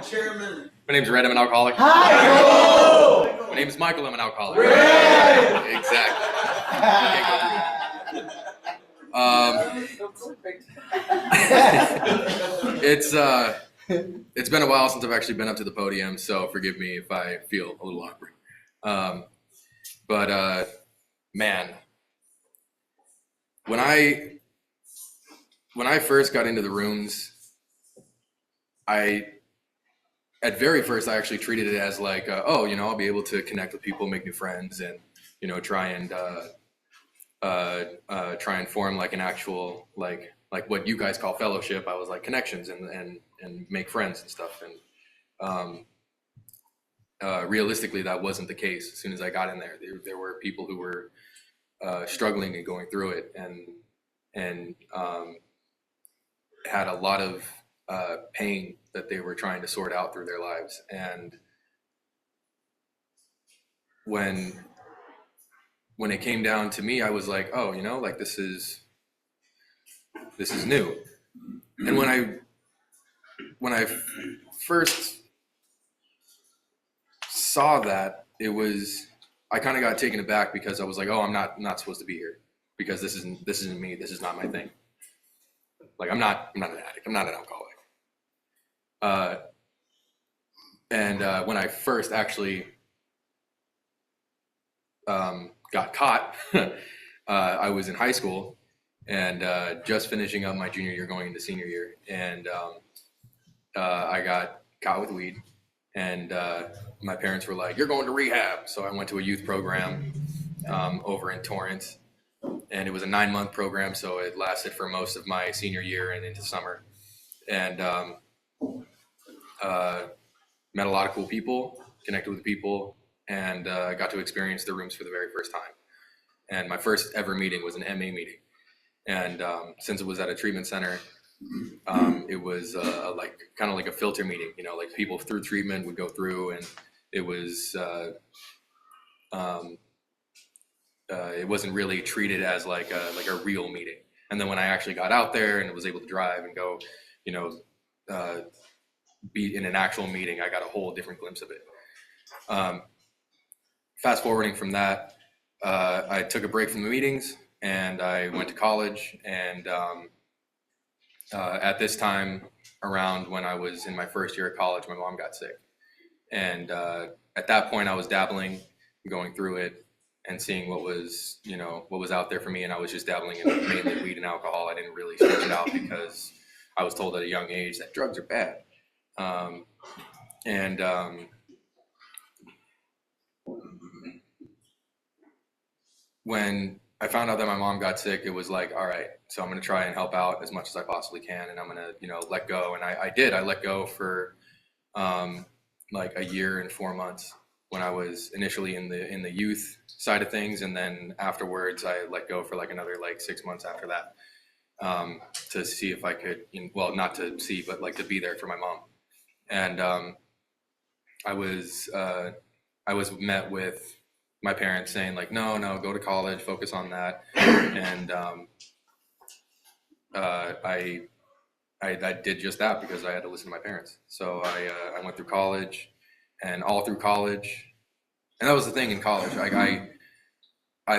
Chairman. My name's Red. I'm an alcoholic. Hi. My name is Michael. I'm an alcoholic. Red. Exactly. It's been a while since I've actually been up to the podium, so forgive me if I feel a little awkward. Man, when I first got into the rooms, at very first I actually treated it as like, I'll be able to connect with people, make new friends, and try and form like an actual like what you guys call fellowship. I was like connections and make friends and stuff. And realistically, that wasn't the case. As soon as I got in there were people who were struggling and going through it, and had a lot of pain that they were trying to sort out through their lives. And when it came down to me, I was like, like this is new. And when I first saw that, I kind of got taken aback, because I was like, I'm not supposed to be here, because this isn't me. This is not my thing. Like, I'm not an addict. I'm not an alcoholic. When I first actually got caught, I was in high school and just finishing up my junior year, going into senior year, and I got caught with weed, and my parents were like, "You're going to rehab." So I went to a youth program over in Torrance, and it was a 9-month program, so it lasted for most of my senior year and into summer, and met a lot of cool people, connected with people, and got to experience the rooms for the very first time. And my first ever meeting was an MA meeting. And since it was at a treatment center, it was like kind of like a filter meeting, like people through treatment would go through, and it was it wasn't really treated as like a real meeting. And then when I actually got out there and was able to drive and go, be in an actual meeting, I got a whole different glimpse of it. Fast forwarding from that, I took a break from the meetings and I went to college. And at this time, around when I was in my first year of college, my mom got sick. And at that point, I was dabbling, going through it, and seeing what was out there for me. And I was just dabbling in mainly weed and alcohol. I didn't really switch it out because I was told at a young age that drugs are bad. When I found out that my mom got sick, it was like, all right, so I'm going to try and help out as much as I possibly can. And I'm going to, let go. And I did. I let go for like a year and 4 months when I was initially in the youth side of things. And then afterwards, I let go for like another 6 months after that, to see if I could, not to see, but like to be there for my mom. And I was met with my parents saying like, no, go to college, focus on that. And I did just that because I had to listen to my parents. So I went through college, and all through college, and that was the thing in college. Like I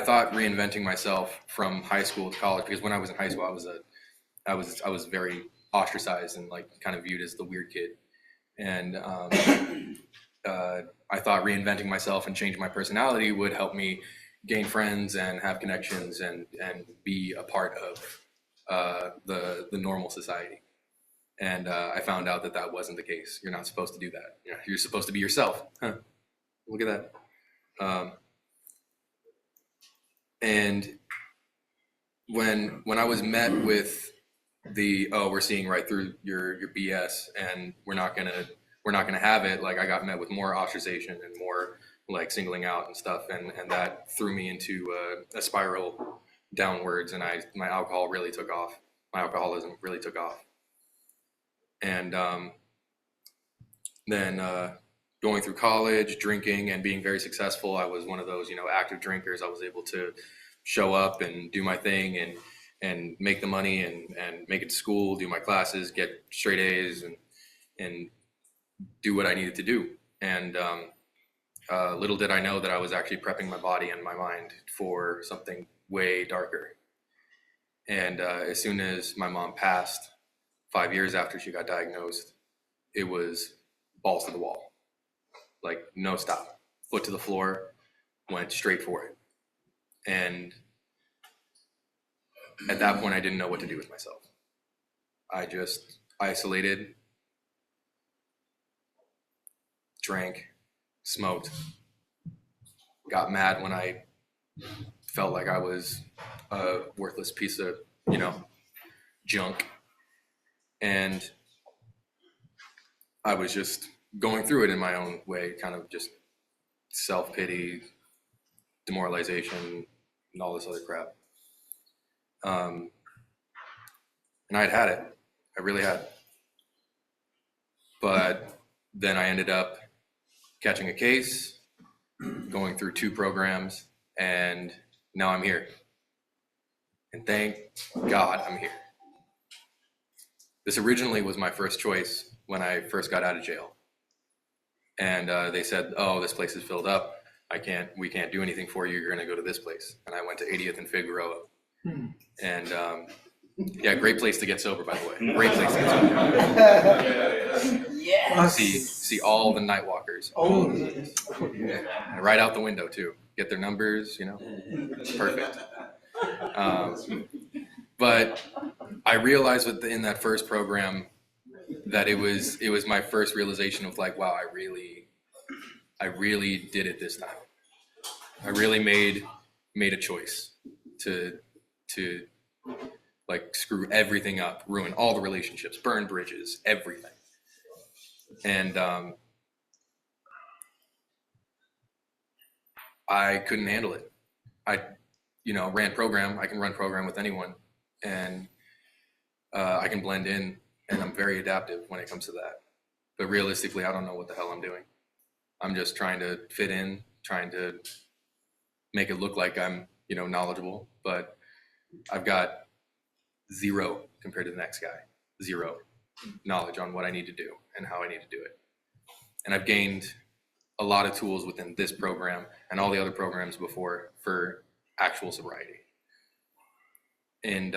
thought reinventing myself from high school to college, because when I was in high school, I was very ostracized and like kind of viewed as the weird kid. And I thought reinventing myself and changing my personality would help me gain friends and have connections and be a part of the normal society. And I found out that wasn't the case. You're not supposed to do that. You're supposed to be yourself. Huh. Look at that. And when I was met with we're seeing right through your BS, and we're not gonna have it, like I got met with more ostracization and more like singling out and stuff, and that threw me into a spiral downwards, and my alcoholism really took off. And then going through college, drinking and being very successful, I was one of those active drinkers. I was able to show up and do my thing and make the money and make it to school, do my classes, get straight A's, and do what I needed to do. And little did I know that I was actually prepping my body and my mind for something way darker. And as soon as my mom passed, 5 years after she got diagnosed, it was balls to the wall, like no stop, foot to the floor, went straight for it. And at that point, I didn't know what to do with myself. I just isolated, drank, smoked, got mad when I felt like I was a worthless piece of, junk. And I was just going through it in my own way, kind of just self-pity, demoralization, and all this other crap. And I'd had it. I really had. But then I ended up catching a case, going through 2 programs, and now I'm here. And thank God I'm here. This originally was my first choice when I first got out of jail. And they said, oh, this place is filled up. We can't do anything for you. You're going to go to this place. And I went to 80th and Figueroa. And yeah, great place to get sober, by the way. Great place to get sober. Yes. See all the night walkers. Oh. Yeah. And right out the window too. Get their numbers, perfect. But I realized in that first program that it was my first realization of like, wow, I really did it this time. I really made a choice to like screw everything up, ruin all the relationships, burn bridges, everything. And I couldn't handle it. I ran program. I can run program with anyone, and I can blend in, and I'm very adaptive when it comes to that. But realistically, I don't know what the hell I'm doing. I'm just trying to fit in, trying to make it look like I'm, knowledgeable, but I've got 0 compared to the next guy. 0 knowledge on what I need to do and how I need to do it. And I've gained a lot of tools within this program and all the other programs before for actual sobriety. And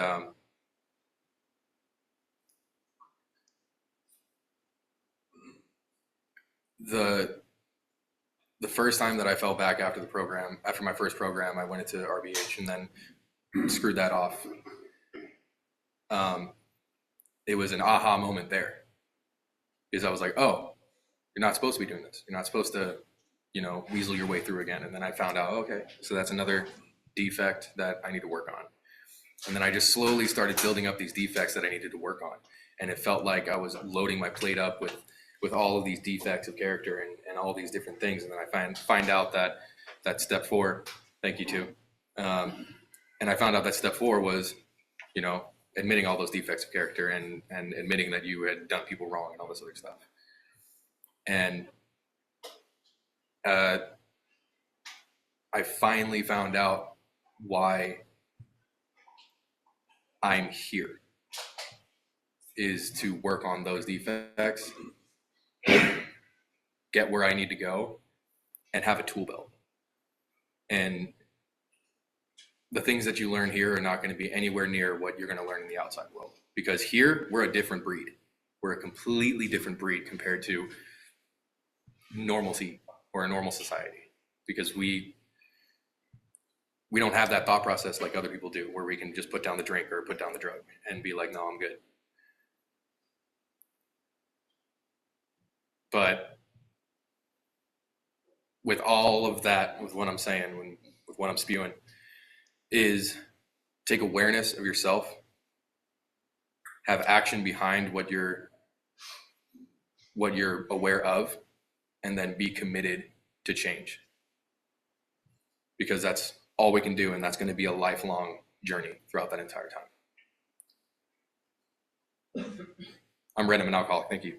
the first time that I fell back after my first program, I went into RBH and then screwed that off. It was an aha moment there, because I was like, oh, you're not supposed to be doing this. You're not supposed to, weasel your way through again. And then I found out, okay, so that's another defect that I need to work on. And then I just slowly started building up these defects that I needed to work on. And it felt like I was loading my plate up with all of these defects of character and all these different things. And then I find out that step 4, thank you too. And I found out that step 4 was, admitting all those defects of character and admitting that you had done people wrong and all this other stuff. And I finally found out why I'm here, is to work on those defects, get where I need to go, and have a tool belt. And the things that you learn here are not going to be anywhere near what you're going to learn in the outside world, because here we're a different breed. We're a completely different breed compared to normalcy or a normal society, because we don't have that thought process like other people do, where we can just put down the drink or put down the drug and be like, no, I'm good. But with all of that, with what I'm saying, with what I'm spewing, is take awareness of yourself, have action behind what you're aware of, and then be committed to change. Because that's all we can do, and that's going to be a lifelong journey throughout that entire time. I'm Red, I'm an alcoholic. Thank you.